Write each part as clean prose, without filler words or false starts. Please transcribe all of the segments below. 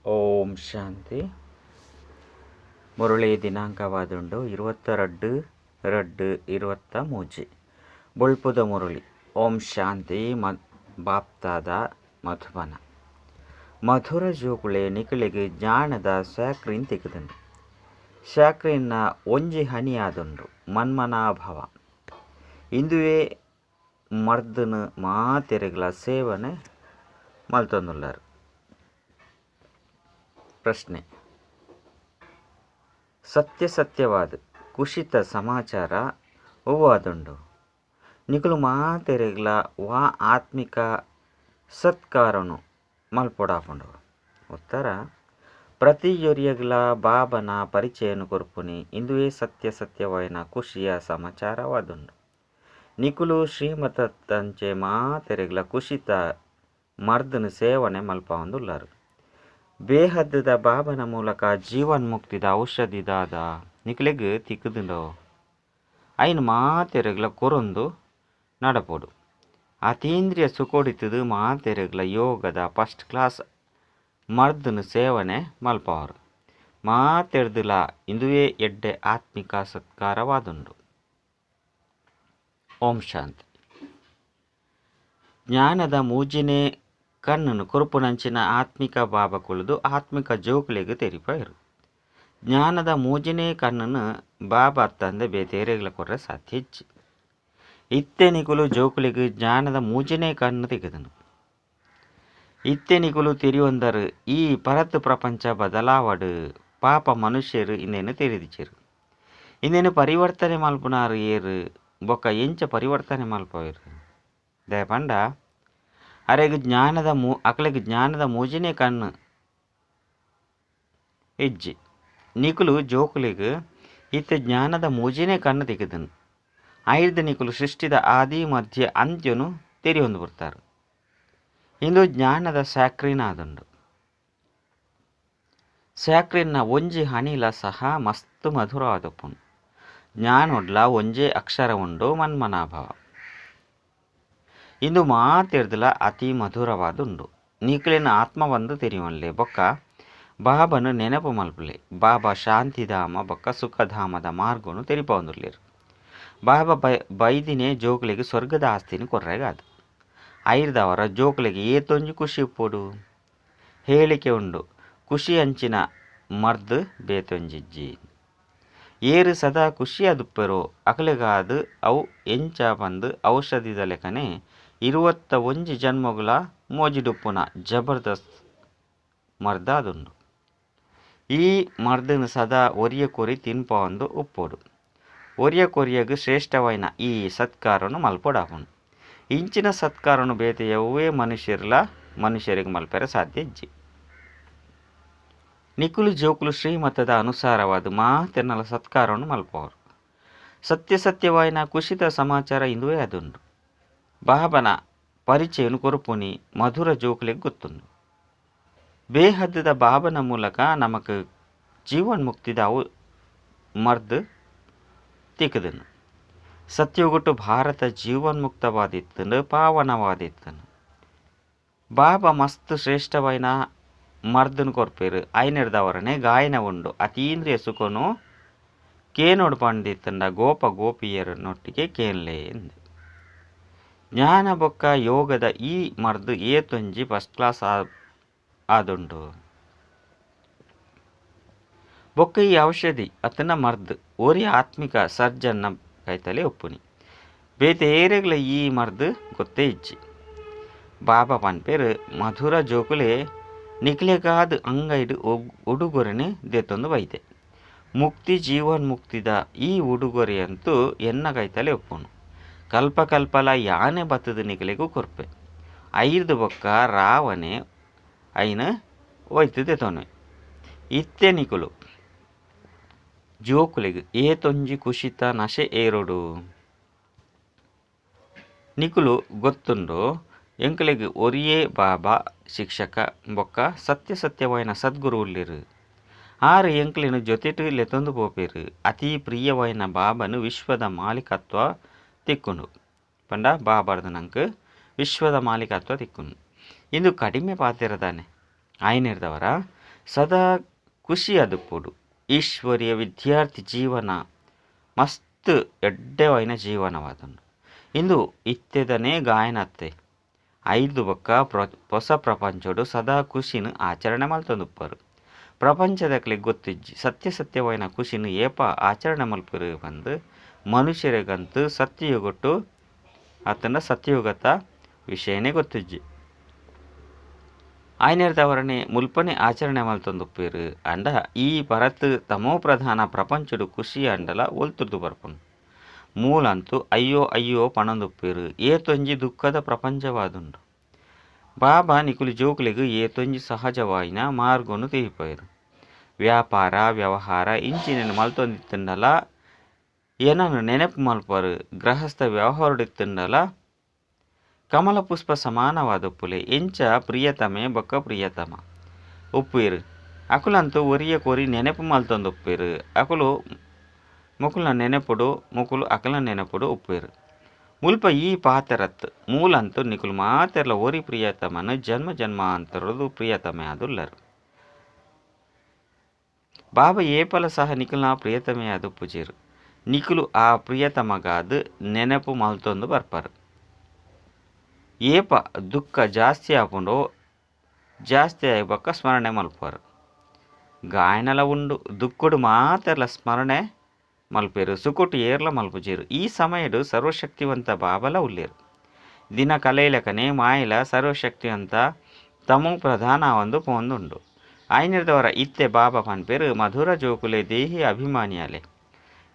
ಓಂ ಶಾಂತಿ. ಮುರಳಿ ದಿನಾಂಕವಾದುಂಡು 22/2/23 ಬೊಳ್ಪುದ ಮುರಳಿ. ಓಂ ಶಾಂತಿ. ಬಾಪ್ತಾದ ಮಧುಬನ ಮಧುರ ಜೋಕುಳೆ ನಿಕಳಿಗೆ ಜ್ಞಾನದ ಶಾಕ್ರಿನ್ ತೆಗೆದನು. ಶಾಕ್ರಿನ ಒಂಜಿ ಹನಿಯಾದುಂಡು ಮನ್ಮನಾಭವ. ಇಂದುವೇ ಮರ್ದನ ಮಾತೆರೆಗಳ ಸೇವನೆ ಮಲ್ತೊಂದುಲ್ಲಾರು. ಪ್ರಶ್ನೆ: ಸತ್ಯವಾದ ಕುಶಿತ ಸಮಾಚಾರ ಹೂವಾದುಂಡು ನಿಕುಲು ಮಾತೆರೆಗ್ಲ ವಾ ಆತ್ಮಿಕ ಸತ್ಕಾರನು ಮಲ್ಪೊಡಾಪುಂಡು. ಉತ್ತರ: ಪ್ರತಿಯೊರಿಯಗ್ಲ ಬಾಬನ ಪರಿಚಯನು ಕೊರ್ಪುನಿ ಇಂದುವೇ ಸತ್ಯವಾಯಿನ ಖುಷಿಯ ಸಮಾಚಾರವಾದುಂಡು. ನಿಕುಲು ಶ್ರೀಮತಂಚೆ ಮಾತೆರೆಗ್ಲ ಕುಶಿತ ಮರ್ದನ ಸೇವನೆ ಮಲ್ಪೊಂದುಲ್ಲಾರು. ಬೇಹದ್ದದ ಬಾಬನ ಮೂಲಕ ಜೀವನ್ಮುಕ್ತಿದ ಔಷಧಿದಾದ ನಿಕಲೆಗ್ ತಿಕ್ಕುದುಂಡೋ ಐನು ಮಾತೆರೆಗ್ಲ ಕೊರೊಂದು ನಡಪೋಡು. ಅತೀಂದ್ರಿಯ ಸುಕೋಡಿತದು ಮಾತೆರೆಗ್ಲ ಯೋಗದ ಫಸ್ಟ್ ಕ್ಲಾಸ್ ಮರ್ದನ ಸೇವನೆ ಮಲ್ಪವರು. ಮಾತೆರ್ದುಲ ಇಂದುವೇ ಎಡ್ಡೆ ಆತ್ಮಿಕ ಸತ್ಕಾರವಾದುಂಡು. ಓಂ ಶಾಂತಿ. ಜ್ಞಾನದ ಮೂಜಿನೇ ಕಣ್ಣನು ಕೊರುಪುನಂಚಿನ ಆತ್ಮಿಕ ಬಾಬ ಕುಳಿದು ಆತ್ಮಿಕ ಜೋಕುಲೆಗ್ ತೆರಿಪರು. ಜ್ಞಾನದ ಮೂಜಿನೇ ಕಣ್ಣನು ಬಾಬ ಅತ್ತಂದೆ ಬೇತೆರೆಗ್ಲ ಕೊರ್ರೆ ಸಾಧ್ಯ ಹೆಚ್ಚಿ. ಇತ್ತೆನಿಕುಲು ಜೋಕುಲೆಗ್ ಜ್ಞಾನದ ಮೂಜಿನೇ ಕಣ್ಣು ತೆಗೆದನು. ಇತ್ತೆನಿಕುಲು ತೆರಿಯೊಂದರು ಈ ಪರತ್ ಪ್ರಪಂಚ ಬದಲಾವಡು ಪಾಪ ಮನುಷ್ಯರು ಇನ್ನೇನು ತೆರೆದಿಚ್ಚರು. ಇನ್ನೇನು ಪರಿವರ್ತನೆ ಮಲ್ಪುನಾರು ಏರು ಬೊಕ್ಕ ಎಂಚ ಪರಿವರ್ತನೆ ಮಲ್ಪವೇರು ದಯಪಂಡ ಅರೆಗ್ ಜ್ಞಾನದ ಅಕಲೆಗ್ ಜ್ಞಾನದ ಮೂಜಿನೇ ಕಣ್ಣು ಹೆಜ್ಜೆ. ನಿಕುಲು ಜೋಕುಲೆಗ್ ಇತ್ತೆ ಜ್ಞಾನದ ಮೂಜಿನೇ ಕಣ್ಣು ತೆಗೆದನು. ಐರ್ದ ನಿಕುಲು ಸೃಷ್ಟಿದ ಆದಿ ಮಧ್ಯ ಅಂತ್ಯನು ತೆರಿಯೊಂದು ಬರ್ತಾರೆ. ಇಂದು ಜ್ಞಾನದ ಸ್ಯಾಕ್ರಿನ್ ಆದುಂಡು. ಸ್ಯಾಕ್ರಿನ್ನ ಒಂಜಿ ಹಣಿಲ ಸಹ ಮಸ್ತ್ ಮಧುರ ಆದಪ್ಪುನು. ಜ್ಞಾನೊಡ್ಲ ಒಂಜೇ ಅಕ್ಷರ ಉಂಡು ಮನ್ಮನಾಭವ. ಇಂದು ಮಾತೆರ್ದಲ ಅತಿ ಮಧುರವಾದುಂಡು. ನಿಕಲಿನ ಆತ್ಮ ಬಂದು ತೆರಿಯೊನ್ಲೆ ಬೊಕ್ಕ ಬಾಬನು ನೆನಪು ಮಲ್ಪಲೆ. ಬಾಬಾ ಶಾಂತಿಧಾಮ ಬೊಕ್ಕ ಸುಖಧಾಮದ ಮಾರ್ಗನು ತೆರಿಪೊಂದುಲ್ಲೇರು. ಬಾಬಾ ಬೈದಿನೇ ಜೋಕುಲೆಗೆ ಸ್ವರ್ಗದ ಆಸ್ತಿನಿ ಕೊರ್ರೆಗಾದು. ಐರ್ದವರ ಜೋಕುಲೆಗೆ ಏತೊಂಜಿ ಖುಷಿ ಉಪ್ಪೋಡು ಹೇಳಿಕೆ ಉಂಡು. ಖುಷಿ ಅಂಚಿನ ಮರ್ದು ಬೇತೊಂಜಿಜ್ಜಿ ಏರು ಸದಾ ಖುಷಿಯಾದುಪ್ಪೆರೋ ಅಕಲೆಗಾದು ಅವು ಎಂಚ ಬಂದು ಔಷಧಿದ ಲೆಕ್ಕನೆ 21 ಜನ್ಮಗುಲ ಮೋಜಿಡುಪ್ಪುನ ಜಬರ್ದಸ್ತ್ ಮರ್ದ ಅದುಂಡು. ಈ ಮರ್ದನು ಸದಾ ಒರಿಯ ಕೊರಿ ತಿನ್ಪೊಂದು ಉಪ್ಪೋಡು. ಒರಿಯ ಕೊರಿಯಗ್ ಶ್ರೇಷ್ಠವಾಯಿನ ಈ ಸತ್ಕಾರನು ಮಲ್ಪೊಡಾಪುಂಡು. ಇಂಚಿನ ಸತ್ಕಾರನು ಬೇತೆ ಯವ್ವೇ ಮನುಷ್ಯರಿಗೆ ಮಲ್ಪೆರೆ ಸಾಧ್ಯ ಇಜ್ಜಿ. ನಿಕುಲು ಜೋಕುಲು ಶ್ರೀಮತದ ಅನುಸಾರವಾದ ಮಾತೆನ್ನಲ ಸತ್ಕಾರನು ಮಲ್ಪವರು. ಸತ್ಯವಾಯಿನ ಕುಶಿತ ಸಮಾಚಾರ ಇಂದುವೇ ಅದುಂಡು. ಬಾಬನ ಪರಿಚಯನು ಕೊರುಪುನಿ ಮಧುರ ಜೋಕುಲೆಗ್ ಗೊತ್ತುಂಡು. ಬೇಹದ್ದದ ಬಾಬನ ಮೂಲಕ ನಮಕ್ ಜೀವನ್ಮುಕ್ತಿದ ಮರ್ದು ತಿಕ್ಕದನು. ಸತ್ಯಗೊಟ್ಟು ಭಾರತ ಜೀವನ್ಮುಕ್ತವಾದಿತ್ತನು ಪಾವನವಾದಿತ್ತನು. ಬಾಬಾ ಮಸ್ತ್ ಶ್ರೇಷ್ಠವಾಯಿನ ಮರ್ದನು ಕೊರ್ಪೇರು ಐನೆರ್ದವರನೆ ಗಾಯನ ಉಂಡು. ಅತೀಂದ್ರಿಯ ಸುಖನು ಕೇನೋಡು ಪಂಡಿತ್ತಂಡ ಗೋಪ ಗೋಪಿಯರನೊಟ್ಟಿಗೆ ಕೇನ್ಲೆ ಎಂದು. ಜ್ಞಾನ ಬೊಕ್ಕ ಯೋಗದ ಈ ಮರ್ದು ಏತೊಂಜಿ ಫಸ್ಟ್ ಕ್ಲಾಸ್ ಆದುಂಡು. ಬೊಕ್ಕ ಈ ಔಷಧಿ ಅತನ ಮರ್ದು ಒರಿ ಆತ್ಮಿಕ ಸರ್ಜನ್ನ ಕೈತಲೆ ಒಪ್ಪುನಿ. ಬೇತೆರೆಗ್ಲ ಈ ಮರ್ದು ಗೊತ್ತೇ ಇಜ್ಜಿ. ಬಾಬಾ ಪನ್ಪೇರು ಮಧುರ ಜೋಕುಲೆ ನಿಕ್ಲೆಗಾದ ಅಂಗೈಡು ಉಡುಗೊರೆನೆ ದೇತೊಂದು ಬೈದೆ. ಮುಕ್ತಿ ಜೀವನ್ಮುಕ್ತಿದ ಈ ಉಡುಗೊರೆಯಂತೂ ಎನ್ನ ಕೈತಲೆ ಒಪ್ಪುನು. ಕಲ್ಪಕಲ್ಪಲ ಯಾನೆ ಬತ್ತದ ನಿಕಲೆಗೂ ಕೊರ್ಪೆ. ಐರ್ದು ಬೊಕ್ಕ ರಾವನೆ ಐನ ಒಯ್ತದೆ ತೊನೆ. ಇತ್ತೆ ನಿಕುಲು ಜೋಕುಲೆಗ್ ಏತೊಂಜಿ ಕುಶಿತ ನಶೆ ಏರೋಡು ನಿಕುಲು ಗೊತ್ತುಂಡು. ಎಂಕಲೆಗ್ ಒರಿಯೇ ಬಾಬಾ ಶಿಕ್ಷಕ ಬೊಕ್ಕ ಸತ್ಯವಾಯಿನ ಸದ್ಗುರು ಉಳ್ಳಿರು. ಆರು ಎಂಕ್ಲೆನು ಜೊತೆಟು ಲೆತೊಂದು ಪೋಪೇರು. ಅತಿ ಪ್ರಿಯವಾಯಿನ ಬಾಬನು ವಿಶ್ವದ ಮಾಲೀಕತ್ವ ತಿಕ್ಕುಂಡು ಪಂಡ ಬಾಬಾರ್ದು ನಂಗೆ ವಿಶ್ವದ ಮಾಲೀಕತ್ವ ತಿಕ್ಕುಂಡು. ಇಂದು ಕಡಿಮೆ ಪಾತಿರದಾನೆ ಐನಿರ್ದವರ ಸದಾ ಖುಷಿ ಅದುಪುಡು. ಈಶ್ವರಿಯ ವಿದ್ಯಾರ್ಥಿ ಜೀವನ ಮಸ್ತ್ ಎಡ್ಡೆವೈನ ಜೀವನವಾದನು. ಇಂದು ಇತ್ತೆದನೇ ಗಾಯನತ್ತೆ 5 ಬೊಕ್ಕ ಹೊಸ ಪ್ರಪಂಚಡು ಸದಾ ಖುಷಿನ ಆಚರಣೆ ಮಲ್ತೊಂದುಪ್ಪರು. ಪ್ರಪಂಚದಕ್ಲೆ ಗೊತ್ತಿಜ್ಜಿ ಸತ್ಯಸತ್ಯವೈನ ಖುಷಿನ ಏಪ ಆಚರಣೆ ಮಲ್ಪರು ಬಂದು ಮನುಷ್ಯರಿಗಂತೂ ಸತ್ಯಯುಗಟ್ಟು ಆತನ ಸತ್ಯಯುಗತ ವಿಷಯನೇ ಗೊತ್ತಿಜ್ಜಿ. ಆಯ್ನೆರ್ದವರನೆ ಮುಲ್ಪನೆ ಆಚರಣೆ ಮಲ್ತೊಂದುಪ್ಪೇರು ಅಂಡ ಈ ಪರತ್ ತಮೋ ಪ್ರಧಾನ ಪ್ರಪಂಚಡು ಖುಷಿ ಅಂಡಲ ಒಲ್ತುರ್ದು ಬರ್ಪುನು. ಮೂಲಂತೂ ಅಯ್ಯೋ ಅಯ್ಯೋ ಪಣಂದುಪ್ಪೇರು ಏತೊಂಜಿ ದುಃಖದ ಪ್ರಪಂಚವಾದುಂಡು. ಬಾಬಾ ನಿಕುಲು ಜೋಕ್ಲೆಗ್ ಏತೊಂಜಿ ಸಹಜವಾಯಿನ ಮಾರ್ಗನು ತಿಳಿಪೇರು. ವ್ಯಾಪಾರ ವ್ಯವಹಾರ ಇಂಚಿನ ಮಲ್ತೊಂದಿತ್ತಂಡಲ ಏನನ್ನು ನೆನಪು ಮಲ್ಪರು. ಗೃಹಸ್ಥ ವ್ಯವಹಾರಡಿತ್ತಂಡಲ ಕಮಲ ಪುಷ್ಪ ಸಮಾನವಾದಪ್ಪುಲೆ ಎಂಚ ಪ್ರಿಯತಮೆ ಬೊಕ್ಕ ಪ್ರಿಯತಮ ಉಪ್ಪೇರು. ಅಕುಲಂತೂ ಒರಿಯ ಕೊರಿ ನೆನಪು ಮಲ್ತೊಂದುಪ್ಪೇರು. ಅಕುಲು ಮುಕುಲ್ನ ನೆನಪುಡು ಮುಕುಲು ಅಕಲ ನೆನಪುಡು ಉಪ್ಪೇರು. ಮುಲ್ಪ ಈ ಪಾತೆರತ್ ಮೂಲಂತೂ ನಿಕುಲು ಮಾತೆರ್ಲ ಒರಿ ಪ್ರಿಯತಮನು ಜನ್ಮ ಜನ್ಮಾಂತರದು ಪ್ರಿಯತಮೆ ಆದುಲ್ಲರು. ಬಾಬಾ ಏಪಲ ಸಹ ನಿಕುಲ್ನ ಪ್ರಿಯತಮೆ ಅದು ಪುಜಿರು. ನಿಕುಲು ಆ ಪ್ರಿಯತಮಗಾದು ನೆನಪು ಮಲ್ತೊಂದು ಬರ್ಪರು. ಏಪ ದುಃಖ ಜಾಸ್ತಿ ಆಪುಂಡೋ ಜಾಸ್ತಿ ಆಯ್ಬಕ್ಕ ಸ್ಮರಣೆ ಮಲ್ಪರು. ಗಾಯನಲ ಉಂಡು ದುಃಖುಡು ಮಾತೆರ್ಲ ಸ್ಮರಣೆ ಮಲ್ಪೇರು. ಸುಕುಟು ಏರ್ಲ ಮಲ್ಪುಜೇರು. ಈ ಸಮಯಡು ಸರ್ವಶಕ್ತಿವಂತ ಬಾಬಲ ಉಳ್ಳೇರು. ದಿನ ಕಲೆಯಲಕನೆ ಮಾಯಲ ಸರ್ವಶಕ್ತಿವಂತ ತಮೋ ಪ್ರಧಾನ ಒಂದು ಪೊಂದುಂಡು. ಆಯ್ನಿರ್ದವರ ಇತ್ತೆ ಬಾಬಾ ಪನ್ಪೇರು ಮಧುರ ಜೋಕುಲೆ ದೇಹಿ ಅಭಿಮಾನಿಯಾಲೆ.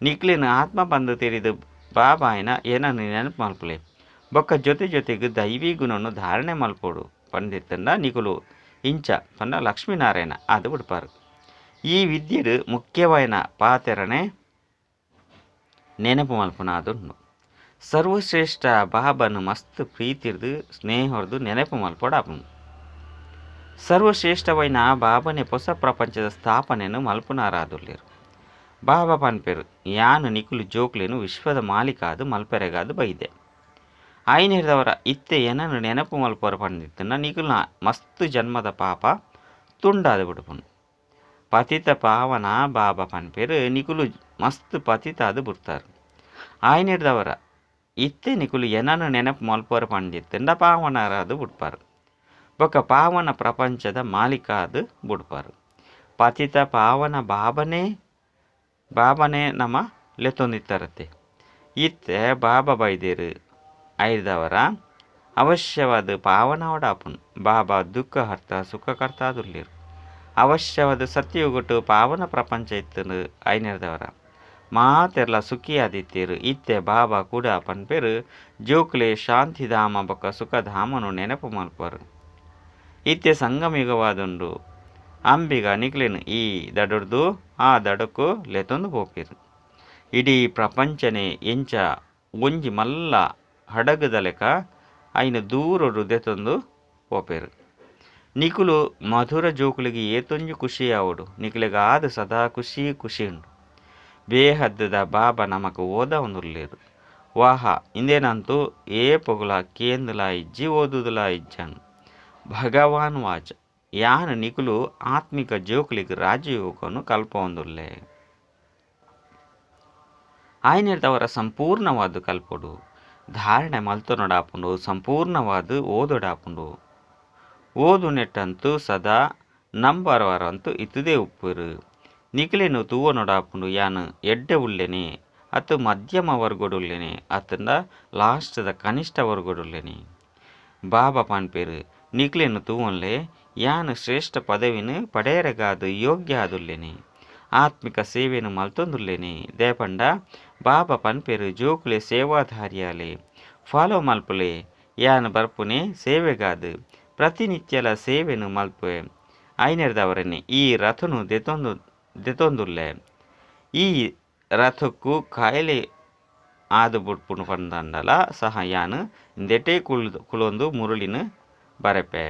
ನಿಕ್ಲಿನ ಆತ್ಮ ಬಂದು ತಿಳಿದು ಬಾಬಾಯಿನ ಏನನ್ನು ನೆನಪು ಮಲ್ಪುಲೆ ಬೊಕ್ಕ ಜೊತೆ ಜೊತೆಗೆ ದೈವಿ ಗುಣನು ಧಾರಣೆ ಮಲ್ಪೋಡು ಪಂಡಿತಂಡ ನಿಕುಲು ಇಂಚ ಪಂಡ ಲಕ್ಷ್ಮೀನಾರಾಯಣ ಅದು ಬಿಡ್ಪಾರು. ಈ ವಿದ್ಯೆಡು ಮುಖ್ಯವಾಯಿನ ಪಾತೆರನೆ ನೆನಪು ಮಲ್ಪುನ ಅದುಂಡು. ಸರ್ವಶ್ರೇಷ್ಠ ಬಾಬಾನು ಮಸ್ತ್ ಪ್ರೀತಿರ್ದು ಸ್ನೇಹರ್ದು ನೆನಪು ಮಲ್ಪೋಡಾಪುನು. ಸರ್ವಶ್ರೇಷ್ಠವೈನ ಬಾಬನೆ ಹೊಸ ಪ್ರಪಂಚದ ಸ್ಥಾಪನೆಯನ್ನು ಮಲ್ಪುನಾರಾದುಲ್ಲೇರು. ಬಾಬಾ ಪನ್ಪೇರು ಯಾನು ನಿಕುಲು ಜೋಕ್ಲೇನು ವಿಶ್ವದ ಮಾಲೀಕಾದು ಮಲ್ಪೆರೆಗಾದು ಬೈದೆ. ಆಯ್ನಿರ್ದವರ ಇತ್ತೆ ಏನನ್ನು ನೆನಪು ಮಲ್ಪರು ಪಂಡಿತನ ನಿಕುಲ್ನ ಮಸ್ತ್ ಜನ್ಮದ ಪಾಪ ತುಂಡಾದು ಬಿಡುಪುನು. ಪತಿತ ಪಾವನ ಬಾಬಾ ಪನ್ಪೇರು ನಿಕುಲು ಮಸ್ತ್ ಪತಿತಾದು ಬಿಡ್ತಾರು. ಆಯ್ನಿರ್ದವರ ಇತ್ತೆ ನಿಕುಲು ಏನನ್ನು ನೆನಪು ಮಲ್ಪರು ಪಂಡಿತಂಡ ಪಾವನರಾದು ಬಿಡ್ಪಾರು. ಬೊಕ್ಕ ಪಾವನ ಪ್ರಪಂಚದ ಮಾಲೀಕಾದು ಬಿಡ್ಪಾರು. ಪತಿತ ಪಾವನ ಬಾಬನೇ ನಮ್ಮ ಲೆತ್ತೊಂದಿತ್ತರತ್ತೆ. ಇತ್ತೆ ಬಾಬಾ ಬೈದೇರು ಐದವರ ಅವಶ್ಯವಾದ ಪಾವನವಡಾಪುನು. ಬಾಬಾ ದುಃಖ ಹರ್ತ ಸುಖ ಕರ್ತಾದುಲ್ಲೇರು. ಅವಶ್ಯವಾದ ಸತ್ಯಯುಗಟ್ಟು ಪಾವನ ಪ್ರಪಂಚ ಇತ್ತು ಐನಿರ್ದವರ ಮಾತೆರ್ಲ ಸುಖಿಯಾದಿತ್ತೇರು. ಇತ್ತೆ ಬಾಬಾ ಕೂಡ ಪನ್ಪೇರು ಜೋಕ್ಲೆ ಶಾಂತಿಧಾಮ ಬೊಕ್ಕ ಸುಖಧಾಮನು ನೆನಪು ಮಲ್ಪರು. ಇತ್ತೆ ಸಂಗಮಯುಗವಾದುಂಡು. ಅಂಬಿಗ ನಿಕ್ಲೇನು ಈ ದಡರ್ದು ಆ ದಡಕ್ಕೂ ಲೆತೊಂದು ಪೋಪೇರು. ಇಡೀ ಪ್ರಪಂಚನೇ ಎಂಚ ಒಂಜಿ ಮಲ್ಲ ಹಡಗದ ಲೆಕ್ಕ ಐನು ದೂರಡು ದೆತೊಂದು ಪೋಪೇರು. ನಿಕುಲು ಮಧುರ ಜೋಕುಲಿಗೆ ಏತೊಂಜು ಖುಷಿ ಆವಡು. ನಿಕುಲಿಗಾದ ಸದಾ ಖುಷಿ ಉಂಡು. ಬೇಹದ್ದದ ಬಾಬಾ ನಮಕ್ ಓದ ಒಂದುಲ್ಲೇರು. ವಾಹ ಇಂದೇನಂತೂ ಏ ಪೊಗುಲ ಕೇಂದುಲ ಇಜ್ಜಿ ಓದುದುಲ ಇಜ್ಜನು ಭಗವಾನ್ ವಾಚ ಯಾನು ನಿಕುಲು ಆತ್ಮಿಕ ಜೋಕುಲಿಗೆ ರಾಜಯೋಗನು ಕಲ್ಪ ಒಂದುಲ್ಲೆ. ಆಯ್ನಿರ್ದವರ ಸಂಪೂರ್ಣವಾದ ಕಲ್ಪೊಡು ಧಾರಣೆ ಮಲ್ತೊನೊಡಾಪುಂಡು. ಸಂಪೂರ್ಣವಾದ ಓದೊಡಾಪುಂಡು. ಓದು ನೆಟ್ಟಂತೂ ಸದಾ ನಂಬರವರಂತೂ ಇತ್ತುದೇ ಉಪ್ಪುರು. ನಿಕಲೇನು ತೂವನೊಡಾಪುಂಡು ಯಾನು ಎಡ್ಡೆ ಉಳ್ಳೆನೆ ಅತ್ತು ಮಧ್ಯಮ ವರ್ಗಡುಲ್ಲೆನೆ ಅತ್ತಂದ ಲಾಸ್ಟದ ಕನಿಷ್ಠ ವರ್ಗಡುಲ್ಲೆನೆ. ಬಾಬಾ ಪನ್ಪೇರು ನಿಕ್ಲೇನು ತೂವನ್ಲೆ ಯಾನು ಶ್ರೇಷ್ಠ ಪದವಿನ ಪಡೆಯರೆಗಾದು ಯೋಗ್ಯ ಆದುಲ್ಲೆನೆ. ಆತ್ಮಿಕ ಸೇವೆಯನ್ನು ಮಲ್ತೊಂದುಲ್ಲೆನೆ ದೇಪಂಡ ಬಾಬಾ ಪನ್ಪೇರು ಜೋಕುಲೆ ಸೇವಾಧಾರಿಯಾಲೆ ಫಾಲೋ ಮಲ್ಪುಲೆ ಯಾನು ಬರ್ಪುನೆ ಸೇವೆಗಾದು ಪ್ರತಿನಿತ್ಯಲ ಸೇವೆನು ಮಲ್ಪೆ. ಐನೆರ್ದವರನ್ನೇ ಈ ರಥನು ದೆತೊಂದುಲ್ಲೆ. ಈ ರಥಕ್ಕೂ ಕಾಯಿಲೆ ಆದು ಬುಡ್ಪುನು ಪಂದಂಡಲ ಸಹ ಯಾನು ದೆಟೆ ಕುಳೊಂದು ಮುರುಳಿನ ಬರೆಪೆ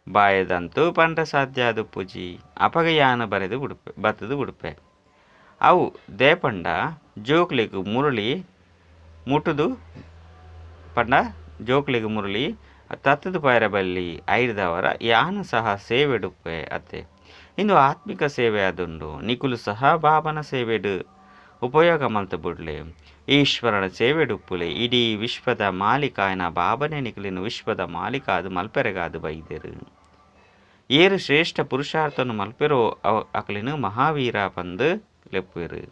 ಬಾಯದಂತೂ ಪಂಡ ಸಾಧ್ಯ ಅದು ಪೂಜಿ ಅಪಗ ಯಾನು ಬರೆದು ಬತ್ತದು ಬಿಡುಪೆ. ಅವು ದೇಪಂಡ ಜೋಕ್ಲಿಗು ಮುರುಳಿ ಮುಟ್ಟುದು ಪಂಡ ಜೋಕ್ಲಿಗು ಮುರುಳಿ ತತ್ತದ ಪೈರ ಬಲ್ಲಿ ಐರ್ದವರ ಯಾನು ಸಹ ಸೇವೆಡುಪ್ಪೆ ಅತ್ತೆ ಇಂದು ಆತ್ಮಿಕ ಸೇವೆ ಅದುಂಡು ನಿಕುಲು ಸಹ ಬಾಬನ ಸೇವೆಡು ಉಪಯೋಗ ಮಲ್ತು ಬಿಡ್ಲೆ ಈಶ್ವರನ ಸೇವೆಡುಪ್ಪುಲೆ ಇಡೀ ವಿಶ್ವದ ಮಾಲೀಕ ಆಯ್ನ ಬಾಬನೇ ನಿಕುಲಿನ ವಿಶ್ವದ ಮಾಲೀಕ ಅದು ಮಲ್ಪೆರೆಗಾದು ಬೈದೆರು ಏರು ಶ್ರೇಷ್ಠ ಪುರುಷಾರ್ಥನು ಮಲ್ಪೆರೋ ಅಕಲಿನ ಮಹಾವೀರ ಪಂದು ಲೆಪ್ಪೆರು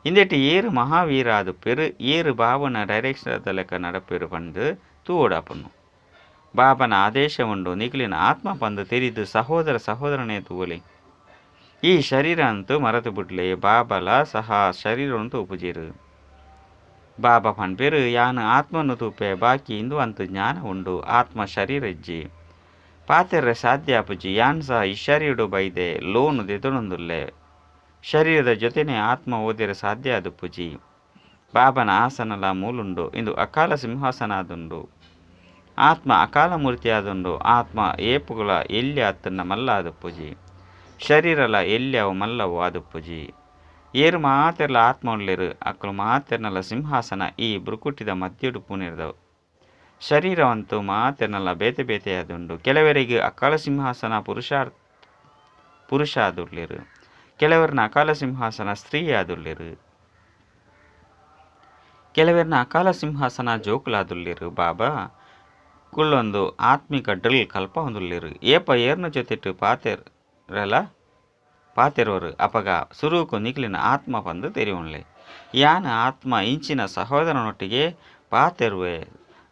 ಇಂದೆಟ್ಟು ಏರು ಮಹಾವೀರ ಅದು ಪೆರು ಏರು ಬಾಬನ ಡೈರೆಕ್ಷನ್ ಲೆಕ್ಕ ನಡಪೆರು ಪಂದು ತೂಡಪನು ಬಾಬನ ಆದೇಶ ಉಂಡು ನಿಖಿಲಿನ ಆತ್ಮ ಪಂದು ತೆರಿದು ಸಹೋದರ ಸಹೋದರನೇ ತೂವಲಿ ಈ ಶರೀರ ಅಂತೂ ಮರೆತು ಬಿಡ್ಲೆ ಬಾಬಲ ಸಹ ಶರೀರವನ್ನು ತೂಪುಜಿರು ಬಾಬಾ ಪನ್ಪೇರು ಯಾನು ಆತ್ಮನು ತೂಪೆ ಬಾಕಿ ಇಂದು ಅಂತು ಜ್ಞಾನ ಉಂಡು ಆತ್ಮ ಶರೀರ ಇಜ್ಜಿ ಪಾತೆರ್ರೆ ಸಾಧ್ಯ ಅಪುಜಿ ಯಾನ್ ಸಹ ಈ ಶರೀರಡು ಬೈದೆ ಲೋನು ದೆದೊಂದುಲ್ಲೆ ಶರೀರದ ಜೊತೆನೆ ಆತ್ಮ ಓದಿರ ಸಾಧ್ಯ ಅದುಪ್ಪುಜಿ ಬಾಬನ ಆಸನಲ ಮೂಲುಂಡು ಇಂದು ಅಕಾಲ ಸಿಂಹಾಸನ ಆದುಂಡು ಆತ್ಮ ಅಕಾಲ ಮೂರ್ತಿ ಆದುಂಡು ಆತ್ಮ ಏಪುಗಳ ಎಲ್ಯ ಅತ್ತನ್ನ ಮಲ್ಲ ಆದುಪ್ಪುಜಿ ಶರೀರಲ ಎಲ್ಯವು ಮಲ್ಲವು ಆದುಪ್ಪುಜಿ ಏರು ಮಾತೆರ್ಲ ಆತ್ಮ ಉಳ್ಳೆರು ಅಕ್ಕಲು ಮಾತೆರ್ನಲ ಸಿಂಹಾಸನ ಈ ಬುರುಕುಟ್ಟಿದ ಮಧ್ಯಡು ಪುನಿರ್ದವು ಶರೀರವಂತೂ ಮಾತೆರ್ನಲ ಬೇತೆ ಬೇತೆ ಆದುಂಡು ಕೆಲವರಿಗೆ ಅಕಾಲ ಸಿಂಹಾಸನ ಪುರುಷ ಆದುಳ್ಳೆರು ಕೆಲವರನ್ನ ಅಕಾಲ ಸಿಂಹಾಸನ ಸ್ತ್ರೀ ಆದುಳ್ಳೆರು ಕೆಲವರನ್ನ ಅಕಾಲ ಸಿಂಹಾಸನ ಜೋಕುಲಾದುಳ್ಳೆರು ಬಾಬಾ ಕುಳ್ಳೊಂದು ಆತ್ಮಿಕ ಡ್ರಿಲ್ ಕಲ್ಪ ಹೊಂದುಳ್ಳೆರು ಏಪ ಏರ್ನ ಜೊತೆಟ್ಟು ಪಾತೆರೋರು ಅಪಗ ಸುರೂಕು ನಿಖಿಲಿನ ಆತ್ಮ ಪಂದು ತೆರಿಯುಣ್ಲೆ ಯಾನ ಆತ್ಮ ಇಂಚಿನ ಸಹೋದರನೊಟ್ಟಿಗೆ ಪಾತೆರುವೆ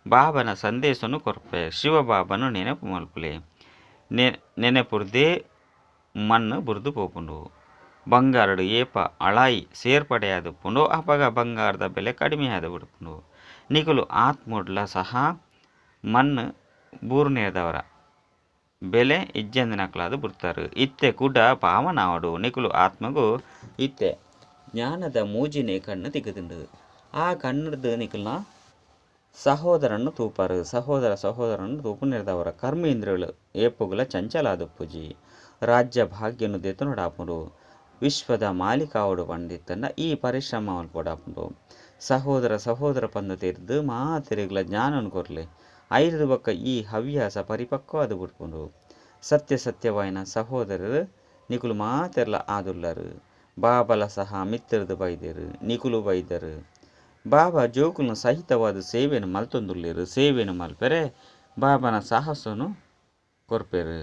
ಬಾಬನ ಸಂದೇಶನು ಕೊರ್ಪೆ ಶಿವಬಾಬನು ನೆನಪು ಮಲ್ಪುಲೆ ನೆನೆಪುರ್ದೇ ಮಣ್ಣು ಬುರ್ದು ಪೋಪುಂಡು ಬಂಗಾರಡು ಏಪ ಅಳಾಯಿ ಸೇರ್ಪಡೆಯಾದುಪ್ಪುಂಡು ಅಪಗ ಬಂಗಾರದ ಬೆಲೆ ಕಡಿಮೆಯಾದ ಬಿಡ್ಪುಂಡು ನಿಖಲು ಆತ್ಮುಡ್ಲ ಸಹ ಮಣ್ಣು ಬೂರ್ನೇದವರ ಬೆಲೆ ಇಜ್ಜಂದಿನಕ್ಲಾದು ಬಿಡ್ತಾರೆ ಇತ್ತೆ ಕೂಡ ಪಾವನಾವಡು ನಿಕುಲು ಆತ್ಮಗೂ ಇತ್ತೆ ಜ್ಞಾನದ ಮೂಜಿನೇ ಕಣ್ಣು ತೆಗೆದುಂಡು ಆ ಕಣ್ಣದು ನಿಕಲ್ನ ಸಹೋದರನ್ನು ತೂಪಾರು ಸಹೋದರನ್ನು ತೂಪು ನಿರ್ದವರ ಕರ್ಮೇಂದ್ರಿಯಗಳು ಏಪುಗಳ ಚಂಚಲಾದುಪ್ಪುಜಿ ರಾಜ್ಯ ಭಾಗ್ಯನು ದೆತನೊಡಾಪುಡು ವಿಶ್ವದ ಮಾಲೀಕಾವಡು ಪಂಡಿತನ್ನ ಈ ಪರಿಶ್ರಮ ಮಲ್ಪೊಡಾಪುಂಡು ಸಹೋದರ ಪಂದು ತೆರೆದು ಮಾತೆರೆಗಳ ಜ್ಞಾನನು ಕೊರ್ಲೆ ಐದು ಬಕ್ಕ ಈ ಹವ್ಯಾಸ ಪರಿಪಕ್ವ ಅದು ಬಿಟ್ಕೊಂಡು ಸತ್ಯವಾಯಿನ ಸಹೋದರರು ನಿಕುಲು ಮಾತೆರ್ಲ ಆದುಲ್ಲರು ಬಾಬಲ ಸಹ ಮಿತ್ರದು ಬೈದರು ನಿಕುಲು ಬೈದರು ಬಾಬಾ ಜೋಕುಲ್ನ ಸಹಿತವಾದ ಸೇವೆಯನ್ನು ಮಲ್ತೊಂದುಲ್ಲೇರು ಸೇವೆಯನ್ನು ಮಲ್ಪೆರೆ ಬಾಬನ ಸಾಹಸನು ಕೊರ್ಪೆರು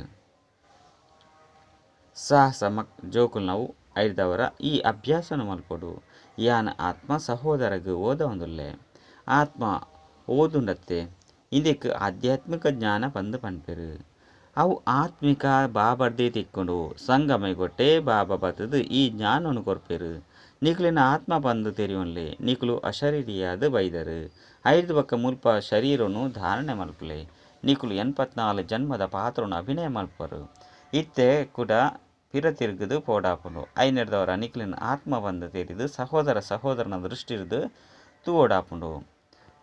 ಸಾಹಸ ಜೋಕುಲ್ ನಾವು ಐದವರ ಈ ಅಭ್ಯಾಸನ ಮಲ್ಪಡು ಯಾನ ಆತ್ಮ ಸಹೋದರಗೆ ಓದ ಒಂದುಲ್ಲೆ ಆತ್ಮ ಓದುಂಡತ್ತೆ ಇದಕ್ಕೆ ಆಧ್ಯಾತ್ಮಿಕ ಜ್ಞಾನ ಬಂದು ಪನ್ಪೆರು ಅವು ಆತ್ಮಿಕ ಬಾಬರ್ದೇ ತಿಕ್ಕೊಂಡು ಸಂಗಮೆಗೊಟ್ಟೆ ಬಾಬಾ ಬತ್ತದು ಈ ಜ್ಞಾನವನ್ನು ಕೊರ್ಪೆರು ನಿಖಲಿನ ಆತ್ಮ ಬಂದು ತೆರಿಯುನ್ಲೆ ನಿಖಲು ಅಶರೀರಿಯಾದ ಬೈದರು ಐದು ಬಕ್ಕ ಮುಲ್ಪ ಶರೀರನು ಧಾರಣೆ ಮಲ್ಪಲೆ ನಿಖಲು 84 ಜನ್ಮದ ಪಾತ್ರನು ಅಭಿನಯ ಮಲ್ಪರು ಇತ್ತೆ ಕೂಡ ಪಿರತಿರುಗದು ಪೋಡಾಪುಂಡು ಐನೆಡ್ದವರ ನಿಖಲಿನ ಆತ್ಮ ಬಂದು ತೆರಿದು ಸಹೋದರನ ದೃಷ್ಟಿರ್ದು ತೂವೋಡಾಪುಂಡು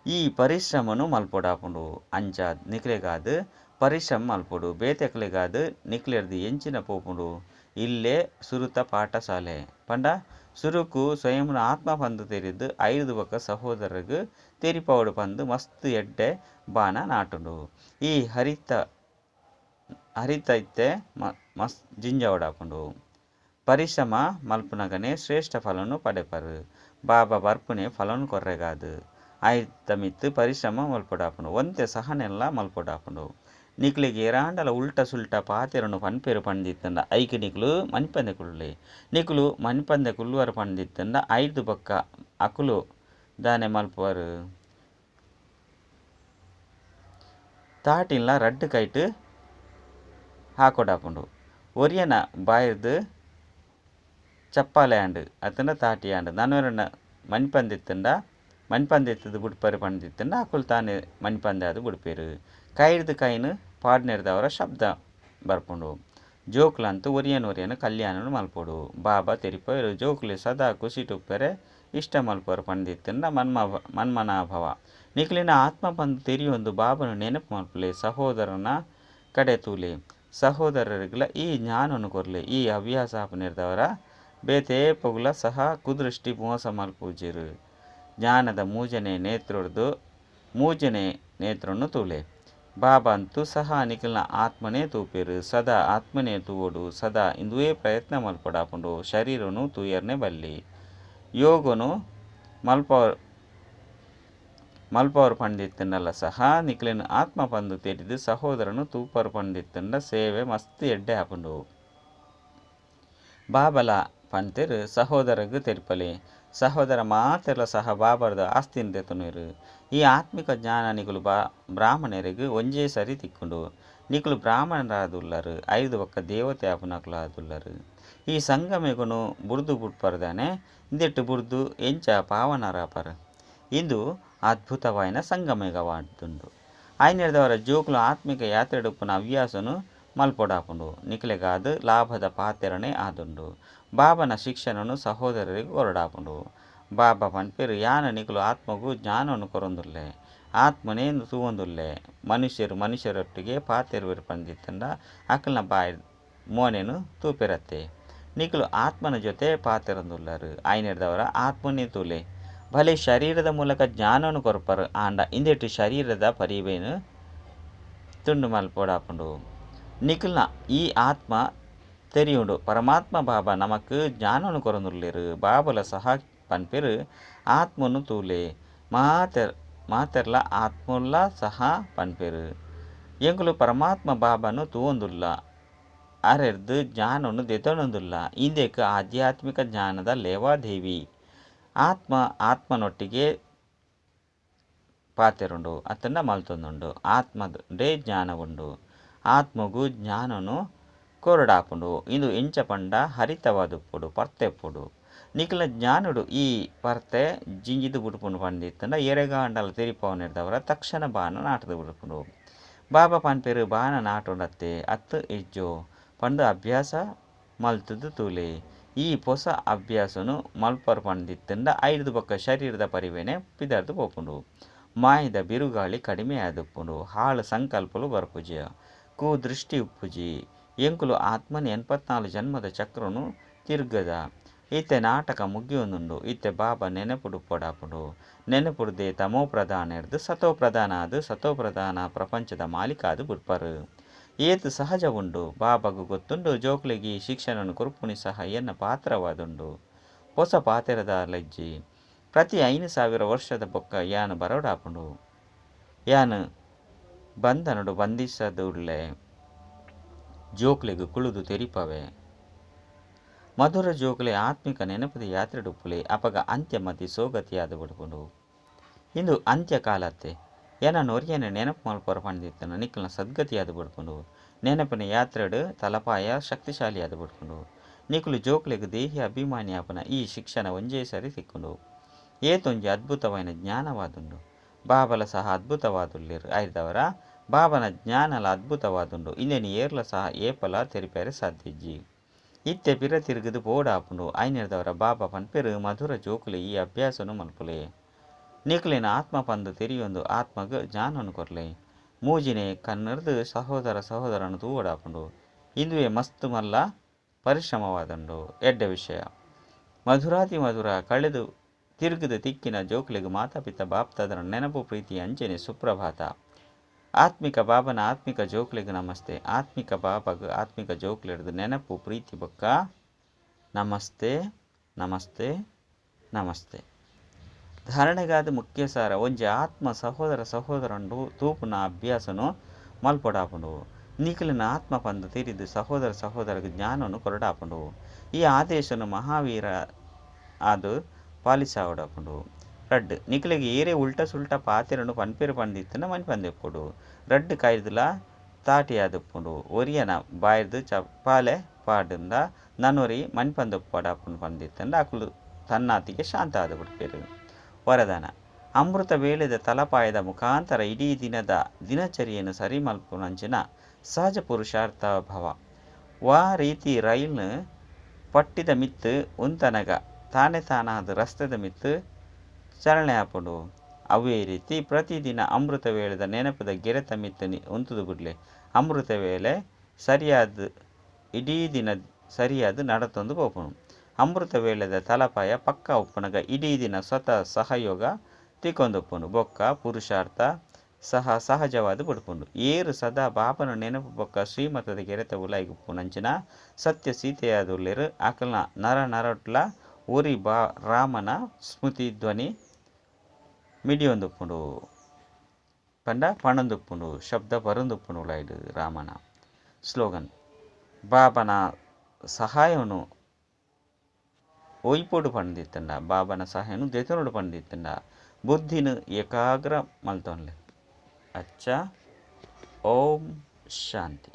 ಈ ಪರಿಶ್ರಮನು ಮಲ್ಪೊಡಾಪುಂಡು ಅಂಚಾದ್ ನಿಖಲೆಗಾದು ಪರಿಶ್ರಮ ಮಲ್ಪೊಡು ಬೇತೆಕ್ಲೆಗಾದು ನಿಖಲೆರ್ದು ಎಂಚಿನ ಪೋಪುಂಡು ಇಲ್ಲೇ ಸುರುತ ಪಾಠಶಾಲೆ ಪಂಡ ಸುರುಕು ಸ್ವಯಂನ ಆತ್ಮ ಪಂದು ತೆರಿದು ಐದು ಬಕ್ಕ ಸಹೋದರಗೂ ತೆರಿಪವಡು ಪಂದು ಮಸ್ತ್ ಎಡ್ಡೆ ಬಾಣ ನಾಟುಂಡು ಈ ಹರಿತೈತೆ ಮಸ್ತ್ ಜಿಂಜವಡಾಪುಂಡು ಪರಿಶ್ರಮ ಮಲ್ಪುನಗನೆ ಶ್ರೇಷ್ಠ ಫಲನು ಪಡೆಪರು ಬಾಬಾ ಬರ್ಪುನೆ ಫಲನು ಕೊರ್ರೆಗಾದು ಆಯ್ತ ಮಿತ್ತು ಪರಿಶ್ರಮ ಮಲ್ಪೊಡಾಪುಂಡು ಒಂತೆ ಸಹನೆಲ್ಲ ಮಲ್ಪೊಡಾಪುಂಡು ನಿಕ್ಲಿಗೆ ಏರಾಂಡಲ ಉಲ್ಟ ಸುಲ್ಟ ಪಾತೆರನು ಪನ್ಪೇರು ಪಂಡಿತ್ತಂಡ ಐಕೆ ನಿಕ್ಲು ಮಣಿಪಂದೆ ಕುಳ್ಳೆ ನಿಕ್ಲು ಮಣಿಪಂದೆ ಕುಳ್ಳುವರು ಪಂಡಿತ್ತಂಡ ಐದು ಬಕ್ಕ ಅಕುಲು ದಾನೆ ಮಲ್ಪುವರು ತಾಟಿಲ್ಲ ರಡ್ಡು ಕೈಟ್ ಹಾಕೊಡಾಪುಂಡು ಒರಿಯನ ಬಾಯಿರ್ದು ಚಪ್ಪಾಲೆ ಆಂಡು ಅತಂಡ ತಾಟಿ ಆಂಡು ನನ್ನವರನ್ನ ಮಣಿಪಂದೆತ್ತದು ಬುಡ್ಪರು ಪಂಡಿತ್ತಂಡ ಅಕುಲು ತಾನೇ ಮಣಿಪಂದೆ ಅದು ಬುಡ್ಪೇರು ಕೈರ್ದು ಕೈನು ಪಾಡ್ನೆರ್ದವರ ಶಬ್ದ ಬರ್ಪುಂಡು ಜೋಕ್ಲಂತೂ ಒರಿಯನು ಕಲ್ಯಾಣನು ಮಲ್ಪೊಡು ಬಾಬಾ ತೆರಿಪರು ಜೋಕ್ಲೆ ಸದಾ ಖುಷಿ ಟುಪ್ಪರೆ ಇಷ್ಟ ಮಲ್ಪರು ಪಂಡಿತ್ತಂಡ ಮನ್ಮನಾಭವ ನಿಕ್ಲಿನ ಆತ್ಮ ಬಂದು ತೆರಿಯೊಂದು ಬಾಬನು ನೆನಪು ಮಲ್ಪಲೆ ಸಹೋದರನ ಕಡೆ ತೂಲೆ ಸಹೋದರರಿಗಳ ಈ ಜ್ಞಾನನು ಕೊರ್ಲೆ ಈ ಹವ್ಯಾಸ ನಿರ್ದವರ ಬೇತೆ ಪೊಗುಲ ಸಹ ಕುದೃಷ್ಟಿ ಮೋಸ ಮಲ್ಪೂಜಿರು ಜ್ಞಾನದ ಮೂಜನೆ ನೇತ್ರನು ತೂಲೆ ಬಾಬಾ ಅಂತೂ ಸಹ ನಿಖಿಲ್ನ ಆತ್ಮನೇ ತೂಪೇರು ಸದಾ ಆತ್ಮನೇ ತೂವಡು ಸದಾ ಇಂದುವೇ ಪ್ರಯತ್ನ ಮಲ್ಪಡಾಪುಂಡು ಶರೀರನು ತೂಯರ್ನೆ ಬಲ್ಲಿ ಯೋಗನು ಮಲ್ಪವರು ಪಂಡಿತ್ತಂಡಲ್ಲ ಸಹ ನಿಖಿಲಿನ ಆತ್ಮ ಪಂದು ತೆರಿದು ಸಹೋದರನು ತೂಪರು ಪಂಡಿತ್ತಂಡ ಸೇವೆ ಮಸ್ತ್ ಎಡ್ಡೆ ಆಪುಂಡು ಬಾಬಲ ಪಂತೆರು ಸಹೋದರಗೂ ತೆರಿಪಲೆ ಸಹೋದರ ಮಾತೆಲ್ಲ ಸಹ ಬಾಬರದ ಆಸ್ತಿನ ತೆತ್ತುನೇರು ಈ ಆತ್ಮಿಕ ಜ್ಞಾನ ನಿಕುಲು ಬ್ರಾಹ್ಮಣರಿಗೆ ಒಂಜೇ ಸರಿ ತಿಕ್ಕುಂಡು ನಿಕುಲು ಬ್ರಾಹ್ಮಣರಾದುಲ್ಲರು ಐದು ಒಕ್ಕ ದೇವತೆ ಆಪುನಕುಲಾದುಲ್ಲರು ಈ ಸಂಗಮೆಗುನು ಬುರ್ದು ಬುಟ್ಪರದಾನೆ ಇಂದೆಟ್ಟು ಬುರ್ದು ಎಂಚ ಪಾವನರಾಪರ ಇಂದು ಅದ್ಭುತವಾಯಿನ ಸಂಗಮೆಗವಾದುಂಡು ಐನೆಡ್ದವರ ಜೋಕುಲು ಆತ್ಮಿಕ ಯಾತ್ರೆಡುಪ್ಪುನ ಹವ್ಯಾಸನು ಮಲ್ಪೊಡಾಪುಂಡು ನಿಖಿಲೆಗಾದು ಲಾಭದ ಪಾತೆರನೆ ಆದುಂಡು ಬಾಬನ ಶಿಕ್ಷಣನು ಸಹೋದರರಿಗೆ ಕೊರಡಾಪುಂಡು ಬಾಬಾ ಪನ್ಪೇರು ಯಾನ ನಿಖಿಲು ಆತ್ಮಗೂ ಜ್ಞಾನವನ್ನು ಕೊರೊಂದುಲ್ಲೆ ಆತ್ಮನೇನು ತೂವೊಂದುಲ್ಲೆ ಮನುಷ್ಯರೊಟ್ಟಿಗೆ ಪಾತೆರುವೆರು ಪಂದಿತ್ತಂಡ ಅಕಲ್ನ ಬಾಯಿ ಮೋನೆನು ತೂಪೆರತ್ತೆ ನಿಖಿಲು ಆತ್ಮನ ಜೊತೆ ಪಾತೆರೊಂದುಲ್ಲರು ಐನೆಡ್ದವರ ಆತ್ಮನೇ ತೂಲೆ ಭಲೆ ಶರೀರದ ಮೂಲಕ ಜ್ಞಾನವನ್ನು ಕೊರಪರು ಆಂಡ ಇಂದೆಟ್ಟು ಶರೀರದ ಪರಿವೇನು ತುಂಡು ಮಲ್ಪೊಡಾಪುಂಡು ನಿಖಿಲ್ನ ಈ ಆತ್ಮ ತೆರಿಯುಂಡು ಪರಮಾತ್ಮ ಬಾಬಾ ನಮಕ್ ಜ್ಞಾನವನ್ನು ಕೊರೊಂದುಲ್ಲೆರು ಬಾಬಲ ಸಹ ಪನ್ಪೆರು ಆತ್ಮನು ತೂಲೆ ಮಾತೆರ್ಲ ಆತ್ಮುಲ್ಲ ಸಹ ಪನ್ಪೆರು ಎಂಕುಲು ಪರಮಾತ್ಮ ಬಾಬಾನು ತೂವೊಂದುಲ್ಲ ಅರೆರ್ದು ಜ್ಞಾನವನ್ನು ದೆತೊನೊಂದುಲ್ಲ ಇಂದೆಕ್ ಆಧ್ಯಾತ್ಮಿಕ ಜ್ಞಾನದ ಲೇವಾದೇವಿ ಆತ್ಮನೊಟ್ಟಿಗೆ ಪಾತೆರುಂಡು ಅತ್ತಂಡ ಮಲ್ತೊಂದುಂಡು ಆತ್ಮದೇ ಜ್ಞಾನ ಉಂಡು ಆತ್ಮಗೂ ಜ್ಞಾನನು ಕೊರಡಾಪುಂಡು ಇಂದು ಎಂಚ ಪಂಡ ಹರಿತವಾದುಪ್ಪುಡು ಪರ್ತೆಪ್ಪುಡು ನಿಖಿಲ ಜ್ಞಾನುಡು ಈ ಪರ್ತೆ ಜಿಂಜಿದು ಬುಡುಪುಂಡು ಪಂಡಿತ್ತಂಡ ಎರೆಗಾಂಡಲ ತೆರಿಪವನಿಡ್ದವರ ತಕ್ಷಣ ಬಾನ ನಾಟದು ಬುಡುಪುಂಡು ಬಾಬಾ ಪನ್ಪೇರು ಬಾನ ನಾಟುಂಡತ್ತೆ ಅತ್ತು ಇಜ್ಜೋ ಪಂಡು ಅಭ್ಯಾಸ ಮಲ್ತುದು ತೂಲೆ ಈ ಹೊಸ ಅಭ್ಯಾಸನು ಮಲ್ಪರು ಪಂಡಿತ್ತಂಡ ಐದು ಬೊಕ್ಕ ಶರೀರದ ಪರಿವೇನೆ ಪಿದರ್ದು ಪೋಪುಂಡು ಮಾಯದ ಬಿರುಗಾಳಿ ಕಡಿಮೆ ಆದುಪ್ಪುಂಡು ಹಾಳು ಸಂಕಲ್ಪಲು ಬರ್ಪುಜ ಕು ದೃಷ್ಟಿ ಉಪ್ಪುಜಿ ಎಂಕುಲು ಆತ್ಮನ 84 ಜನ್ಮದ ಚಕ್ರನು ತಿರ್ಗದ ಇತ್ತೆ ನಾಟಕ ಮುಗಿಯೊಂದುಂಡು ಇತ್ತೆ ಬಾಬಾ ನೆನಪುಡು ಪೊಡಾಪುಂಡು ನೆನಪುಡ್ದೆ ತಮೋ ಪ್ರಧಾನ ಹಿಡ್ದು ಸತೋ ಪ್ರಧಾನ ಅದು ಸತೋ ಪ್ರಧಾನ ಪ್ರಪಂಚದ ಮಾಲೀಕ ಅದು ಬುಡ್ಪರು ಏತು ಸಹಜ ಉಂಡು ಬಾಬಾಗೂ ಗೊತ್ತುಂಡು ಜೋಕ್ಲೆಗಿ ಶಿಕ್ಷಣನು ಕುರುಪುನಿ ಸಹ ಎನ್ನ ಪಾತ್ರವಾದುಂಡು ಹೊಸ ಪಾತೆರದ ಲಜ್ಜಿ ಪ್ರತಿ 5,000 ವರ್ಷದ ಬೊಕ್ಕ ಯಾನು ಬರೋಡಾಪುಂಡು ಯಾನು ಬಂಧನಡು ಬಂಧಿಸದುಳ್ಳೆ ಜೋಕ್ಲೆಗು ಕುಳುದು ತೆರಿಪವೆ ಮಧುರ ಜೋಕ್ಲೆ ಆತ್ಮಿಕ ನೆನಪದ ಯಾತ್ರೆಡುಪ್ಪುಲೆ ಅಪಗ ಅಂತ್ಯ ಮತಿ ಸೋಗತಿಯಾದ ಬುಡುಪುಂಡು ಇಂದು ಅಂತ್ಯ ಕಾಲತ್ತೆ ಏನ ನೊರಿಯನ ನೆನಪು ಮಲ್ಪರ ಪಂಡಿತ್ತನ ನಿಖಲ್ನ ಸದ್ಗತಿಯಾದ ಬುಡುಪುಂಡು ನೆನಪಿನ ಯಾತ್ರೆಡು ತಲಪಾಯ ಶಕ್ತಿಶಾಲಿಯಾದ ಬುಡುಪುಂಡು ನಿಖಲು ಜೋಕ್ಲೆಗು ದೇಹಿ ಅಭಿಮಾನಿ ಆಪನ ಈ ಶಿಕ್ಷಣ ಒಂಜೇ ಸರಿ ಸಿಕ್ಕುಂಡು ಏತೊಂಜಿ ಅದ್ಭುತವಾಯಿನ ಜ್ಞಾನವಾದುಂಡು ಬಾಬಲ ಸಹ ಅದ್ಭುತವಾದುಲ್ಲೇರು ಐದವರ ಬಾಬನ ಜ್ಞಾನಲ ಅದ್ಭುತವಾದುಂಡು ಇಂದೆನಿ ಏರ್ಲ ಸಹ ಏಪಲ ತೆರಿಪೇರೆ ಸಾಧ್ಯಜ್ಜಿ ಇತ್ತೆ ಪಿರ ತಿರುಗಿದು ಬೋಡಾಪುಂಡು ಐನೆರ್ದವರ ಬಾಬಾ ಪನ್ಪೆರು ಮಧುರ ಜೋಕುಲೆ ಈ ಅಭ್ಯಾಸನು ಮಲ್ಪುಲೆ ನಿಖಲಿನ ಆತ್ಮ ಪಂದು ತೆರಿಯೊಂದು ಆತ್ಮಗ ಜ್ಞಾನನು ಕೊರ್ಲೆ ಮೂಜಿನೆ ಕನ್ನರ್ದು ಸಹೋದರನು ತೂವಡಾಪುಂಡು ಇಂದುವೆ ಮಸ್ತ್ ಮಲ್ಲ ಪರಿಶ್ರಮವಾದುಂಡು ಎಡ್ಡ ವಿಷಯ ಮಧುರಾತಿ ಮಧುರ ಕಳೆದು ತಿರುಗಿದ ತಿಕ್ಕಿನ ಜೋಕ್ಲೆಗು ಮಾತಾಪಿತ ಬಾಪ್ತಾದರ ನೆನಪು ಪ್ರೀತಿ ಅಂಚನೆ ಸುಪ್ರಭಾತ ಆತ್ಮಿಕ ಬಾಬನ ಆತ್ಮಿಕ ಜೋಕ್ಲೆಗು ನಮಸ್ತೆ ಆತ್ಮಿಕ ಬಾಬಾಗ ಆತ್ಮಿಕ ಜೋಕ್ಲೆಡ್ದು ನೆನಪು ಪ್ರೀತಿ ಬೊಕ್ಕ ನಮಸ್ತೆ ನಮಸ್ತೆ ನಮಸ್ತೆ ಧಾರಣೆಗಾದ ಮುಖ್ಯ ಸಾರ ಒಂಜಿ ಆತ್ಮ ಸಹೋದರಂಡು ತೂಪುನ ಅಭ್ಯಾಸನು ಮಲ್ಪೊಡಾಪುಂಡು ನಿಖಿಲಿನ ಆತ್ಮ ಪಂದು ತಿರಿದು ಸಹೋದರಗೆ ಜ್ಞಾನನು ಕೊರಡಾಪುಂಡು ಈ ಆದೇಶನು ಮಹಾವೀರ ಅದು ಪಾಲಿಸಾವಡಪುಂಡು ರಡ್ಡ್ ನಿಖಿಲಿಗೆ ಏರೆ ಉಲ್ಟ ಸುಲ್ಟ ಪಾತೆರನು ಪನ್ಪೇರು ಪಂದಿತ್ತನ ಮನಿ ಪಂದೆಪ್ಪುಡು ರಡ್ಡ್ ಕಾಯ್ದುಲ ತಾಟಿಯಾದುಪ್ಪುಂಡು ಒರಿಯನ ಬಾಯ್ದು ಚಪ್ಪಾಲೆ ಪಾಡಿಂದ ನನ್ನೊರಿ ಮನಿ ಪಂದೆಪ್ಪಡಾಪುಂಡು ಪಂದಿತ್ತಂಡ ಅಕುಲು ತನ್ನಾತಿಗೆ ಶಾಂತ ಆದ ಬಿಡ್ಪೇರು ವರದಾನ ಅಮೃತ ವೇಳೆದ ತಲಪಾಯದ ಮುಖಾಂತರ ಇಡೀ ದಿನದ ದಿನಚರಿಯನ್ನು ಸರಿ ಮಲ್ಪುನಂಚಿನ ಸಹಜ ಪುರುಷಾರ್ಥ ಭವ ವಾ ರೀತಿ ರೈಲ್ನ ಪಟ್ಟಿದ ಮಿತ್ತು ಉಂತನಗ ತಾನೇ ತಾನಾದ ರಸ್ತೆದ ಮಿತ್ತು ಚಲನೆ ಆಪುಂಡು ಅವೇ ರೀತಿ ಪ್ರತಿದಿನ ಅಮೃತ ವೇಳೆದ ನೆನಪದ ಗೆರೆತ ಮಿತ್ತು ಉಂತುದು ಬಿಡ್ಲೆ ಅಮೃತ ವೇಳೆ ಸರಿಯಾದ ಇಡೀ ದಿನ ಸರಿಯಾದ ನಡತೊಂದು ಪೋಪುನು ಅಮೃತ ವೇಳೆದ ತಲಪಾಯ ಪಕ್ಕ ಉಪ್ಪುನಗ ಇಡೀ ದಿನ ಸ್ವತಃ ಸಹಯೋಗ ತಿಕ್ಕೊಂದುಪ್ಪುನು ಬೊಕ್ಕ ಪುರುಷಾರ್ಥ ಸಹಜವಾದ ಬಡ್ಪುಂಡು ಏರು ಸದಾ ಬಾಪನ ನೆನಪು ಬೊಕ್ಕ ಶ್ರೀಮತದ ಗೆರೆತ ಉಲಾಯಿಗುಪ್ಪುನಂಚಿನ ಸತ್ಯ ಸೀತೆಯಾದುಲ್ಲೆರು ಆಕಲ್ನ ನರ ನರಟ್ಲ ಒರಿ ಬಾ ರಾಮನ ಸ್ಮೃತಿ ಧ್ವನಿ ಮಿಡಿಯೊಂದುಪ್ಪುಂಡು ಪಂಡ ಪಣಂದುಪ್ಪುಂಡು ಶಬ್ದ ಬರುಂದುಪ್ಪುಂಡು ಉಲಾಯ್ಡು ರಾಮನ ಸ್ಲೋಗನ್ ಬಾಬನ ಸಹಾಯವನ್ನು ಒಯ್ಪೋಡು ಪಂಡಿತ್ತಂಡ ಬಾಬನ ಸಹಾಯನು ದೆತನೋಡು ಪಂಡಿತ್ತಂಡ ಬುದ್ಧಿನು ಏಕಾಗ್ರ ಮಲ್ತೊನ್ಲೆ ಅಚ್ಚ ಓಂ ಶಾಂತಿ.